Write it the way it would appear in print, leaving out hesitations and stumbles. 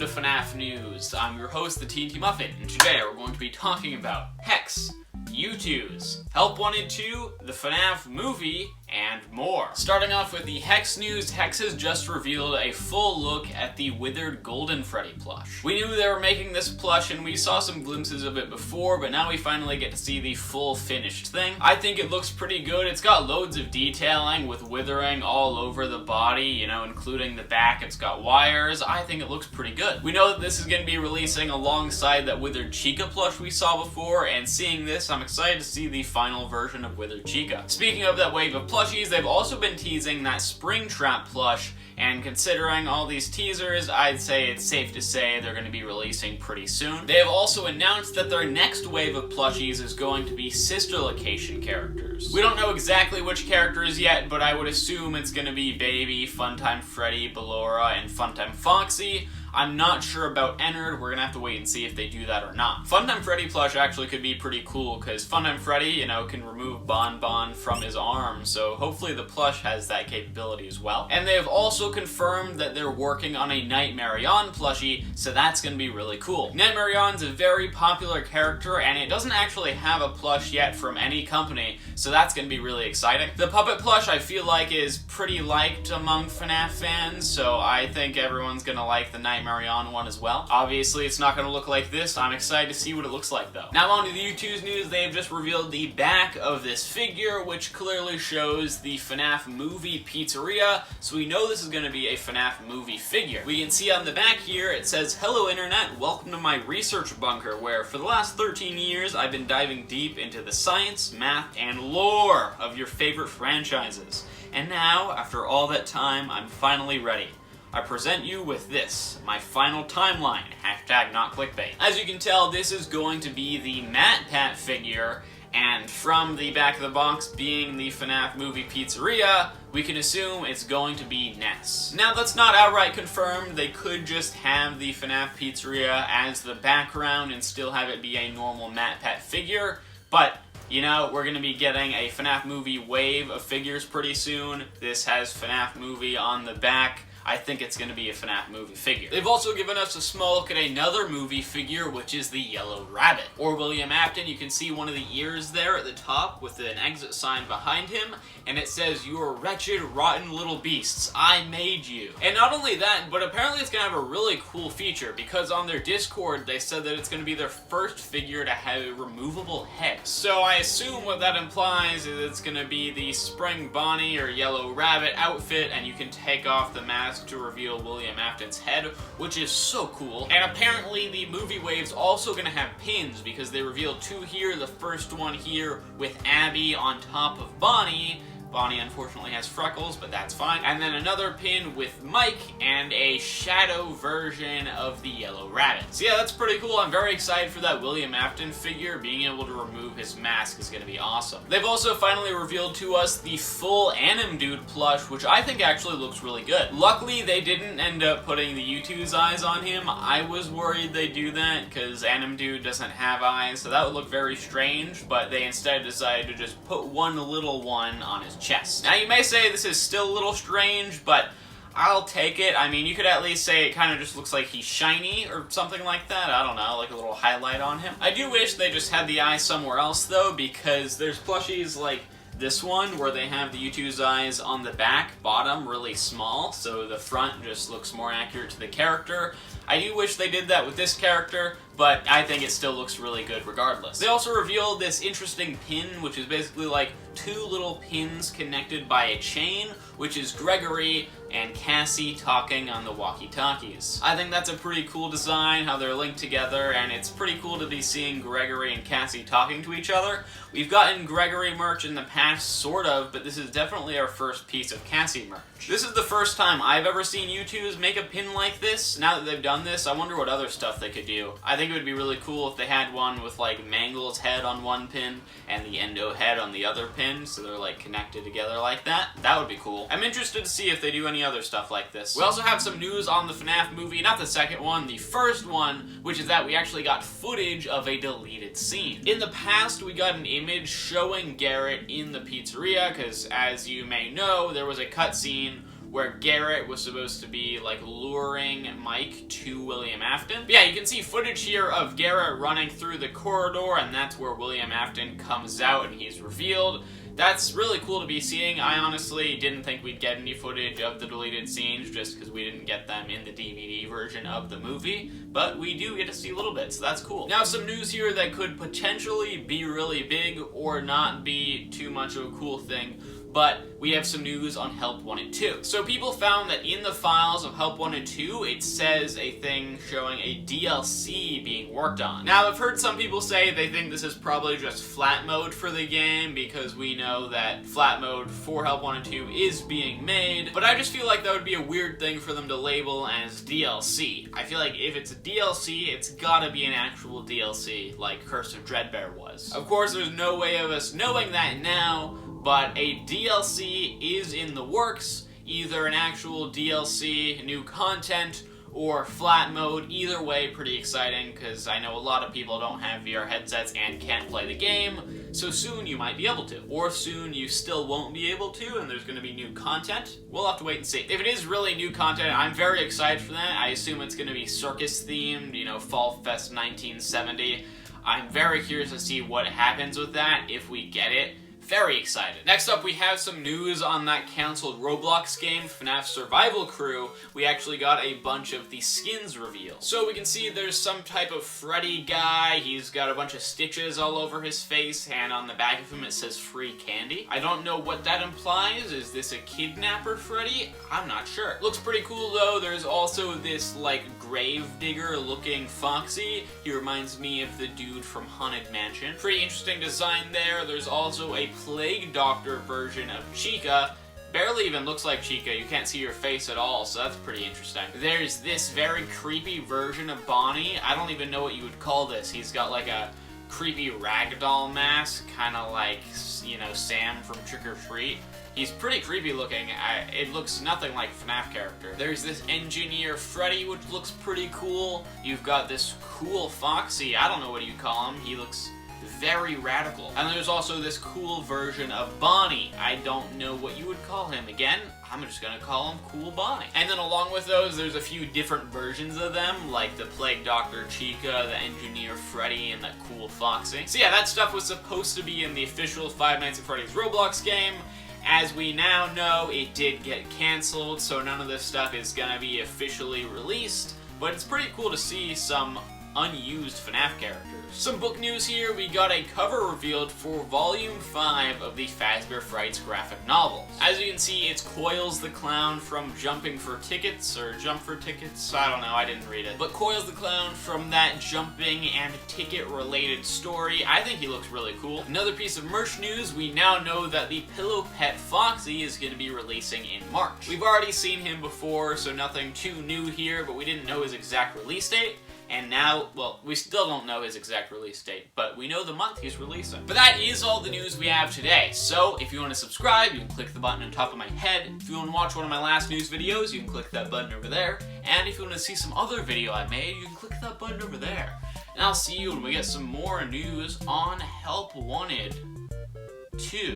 to FNaF News. I'm your host, the TNT Muffin, and today we're going to be talking about Hex, Youtooz, Help Wanted 2, the FNaF movie, and more. Starting off with the Hex news, Hex has just revealed a full look at the withered golden Freddy plush. We knew they were making this plush and we saw some glimpses of it before, but now we finally get to see the full finished thing. I think it looks pretty good. It's got loads of detailing with withering all over the body, you know, including the back. It's got wires. I think it looks pretty good. We know that this is going to be releasing alongside that withered Chica plush we saw before, and seeing this, I'm excited to see the final version of withered Chica. Speaking of that wave of plushies, they've also been teasing that Springtrap plush, and considering all these teasers, I'd say it's safe to say they're going to be releasing pretty soon. They have also announced that their next wave of plushies is going to be sister location characters. We don't know exactly which characters yet, but I would assume it's going to be Baby, Funtime Freddy, Ballora, and Funtime Foxy. I'm not sure about Ennard. We're gonna have to wait and see if they do that or not. Funtime Freddy plush actually could be pretty cool because Funtime Freddy, you know, can remove Bon Bon from his arm, so hopefully the plush has that capability as well. And they have also confirmed that they're working on a Nightmare-on plushie, so that's gonna be really cool. Nightmare-on's a very popular character, and it doesn't actually have a plush yet from any company, so that's gonna be really exciting. The puppet plush I feel like is pretty liked among FNaF fans, so I think everyone's gonna like the Nightmare-on one as well. Obviously, it's not going to look like this. I'm excited to see what it looks like, though. Now on to the Youtooz news. They have just revealed the back of this figure, which clearly shows the FNaF movie pizzeria, so we know this is going to be a FNaF movie figure. We can see on the back here, it says, "Hello Internet, welcome to my research bunker, where for the last 13 years, I've been diving deep into the science, math, and lore of your favorite franchises. And now, after all that time, I'm finally ready. I present you with this, my final timeline, hashtag not clickbait." As you can tell, this is going to be the MatPat figure, and from the back of the box being the FNaF movie pizzeria, we can assume it's going to be Ness. Now that's not outright confirmed. They could just have the FNaF pizzeria as the background and still have it be a normal MatPat figure, but you know, we're going to be getting a FNaF movie wave of figures pretty soon. This has FNaF movie on the back. I think it's going to be a FNaF movie figure. They've also given us a small look at another movie figure, which is the Yellow Rabbit. Or William Afton. You can see one of the ears there at the top with an exit sign behind him, and it says, "You are wretched, rotten little beasts. I made you." And not only that, but apparently it's going to have a really cool feature, because on their Discord they said that it's going to be their first figure to have a removable head. So I assume what that implies is it's going to be the Spring Bonnie or Yellow Rabbit outfit, and you can take off the mask to reveal William Afton's head, which is so cool. And apparently the movie wave's also going to have pins, because they revealed two here, the first one here with Abby on top of Bonnie. Bonnie unfortunately has freckles, but that's fine. And then another pin with Mike and a shadow version of the Yellow Rabbit. So yeah, that's pretty cool. I'm very excited for that William Afton figure. Being able to remove his mask is going to be awesome. They've also finally revealed to us the full Anim Dude plush, which I think actually looks really good. Luckily, they didn't end up putting the Youtooz eyes on him. I was worried they'd do that, because Anim Dude doesn't have eyes, so that would look very strange, but they instead decided to just put one little one on his chest. Now you may say this is still a little strange, but I'll take it. I mean, you could at least say it kind of just looks like he's shiny or something like that. I don't know, like a little highlight on him. I do wish they just had the eye somewhere else though, because there's plushies like this one where they have the Youtooz eyes on the back, bottom, really small, so the front just looks more accurate to the character. I do wish they did that with this character, but I think it still looks really good regardless. They also revealed this interesting pin, which is basically like two little pins connected by a chain, which is Gregory and Cassie talking on the walkie-talkies. I think that's a pretty cool design, how they're linked together, and it's pretty cool to be seeing Gregory and Cassie talking to each other. We've gotten Gregory merch in the past, sort of, but this is definitely our first piece of Cassie merch. This is the first time I've ever seen Youtooz make a pin like this. Now that they've done this, I wonder what other stuff they could do. I think it would be really cool if they had one with like Mangle's head on one pin and the Endo head on the other pin, so they're like connected together like that. That would be cool. I'm interested to see if they do any other stuff like this. We also have some news on the FNaF movie, not the second one, the first one, which is that we actually got footage of a deleted scene. In the past, we got an image showing Garrett in the pizzeria, because as you may know, there was a cutscene where Garrett was supposed to be like luring Mike to William Afton. But yeah, you can see footage here of Garrett running through the corridor, and that's where William Afton comes out and he's revealed. That's really cool to be seeing. I honestly didn't think we'd get any footage of the deleted scenes just because we didn't get them in the DVD version of the movie, but we do get to see a little bit, so that's cool. Now, some news here that could potentially be really big or not be too much of a cool thing, but we have some news on Help Wanted 2. So people found that in the files of Help Wanted 2, it says a thing showing a DLC being worked on. Now, I've heard some people say they think this is probably just flat mode for the game, because we know that flat mode for Help Wanted 2 is being made, but I just feel like that would be a weird thing for them to label as DLC. I feel like if it's a DLC, it's gotta be an actual DLC, like Curse of Dreadbear was. Of course, there's no way of us knowing that now, but a DLC is in the works, either an actual DLC, new content, or flat mode. Either way, pretty exciting, because I know a lot of people don't have VR headsets and can't play the game, so soon you might be able to. Or soon you still won't be able to, and there's going to be new content. We'll have to wait and see. If it is really new content, I'm very excited for that. I assume it's going to be circus-themed, you know, Fall Fest 1970. I'm very curious to see what happens with that, if we get it. Very excited. Next up, we have some news on that canceled Roblox game, FNaF Survival Crew. We actually got a bunch of the skins revealed. So we can see there's some type of Freddy guy. He's got a bunch of stitches all over his face, and on the back of him it says free candy. I don't know what that implies. Is this a kidnapper Freddy? I'm not sure. Looks pretty cool though. There's also this like grave digger looking Foxy. He reminds me of the dude from Haunted Mansion. Pretty interesting design there. There's also a Plague Doctor version of Chica. Barely even looks like Chica. You can't see her face at all, so that's pretty interesting. There's this very creepy version of Bonnie. I don't even know what you would call this. He's got like a creepy ragdoll mask, kind of like, you know, Sam from Trick or Treat. He's pretty creepy looking. It looks nothing like FNaF character. There's this Engineer Freddy, which looks pretty cool. You've got this cool Foxy. I don't know what you call him. He looks very radical. And there's also this cool version of Bonnie. I don't know what you would call him. Again, I'm just gonna call him Cool Bonnie. And then along with those, there's a few different versions of them, like the Plague Doctor Chica, the Engineer Freddy, and the Cool Foxy. So yeah, that stuff was supposed to be in the official Five Nights at Freddy's Roblox game. As we now know, it did get canceled, so none of this stuff is gonna be officially released, but it's pretty cool to see some unused FNaF characters. Some book news here. We got a cover revealed for Volume 5 of the Fazbear Frights graphic novels. As you can see, it's Coils the Clown from Jumping for Tickets, or Jump for Tickets, I don't know, I didn't read it. But Coils the Clown from that jumping and ticket related story. I think he looks really cool. Another piece of merch news, we now know that the Pillow Pet Foxy is going to be releasing in March. We've already seen him before, so nothing too new here, but we didn't know his exact release date. And now, well, we still don't know his exact release date, but we know the month he's releasing. But that is all the news we have today. So, if you want to subscribe, you can click the button on top of my head. If you want to watch one of my last news videos, you can click that button over there. And if you want to see some other video I made, you can click that button over there. And I'll see you when we get some more news on Help Wanted 2.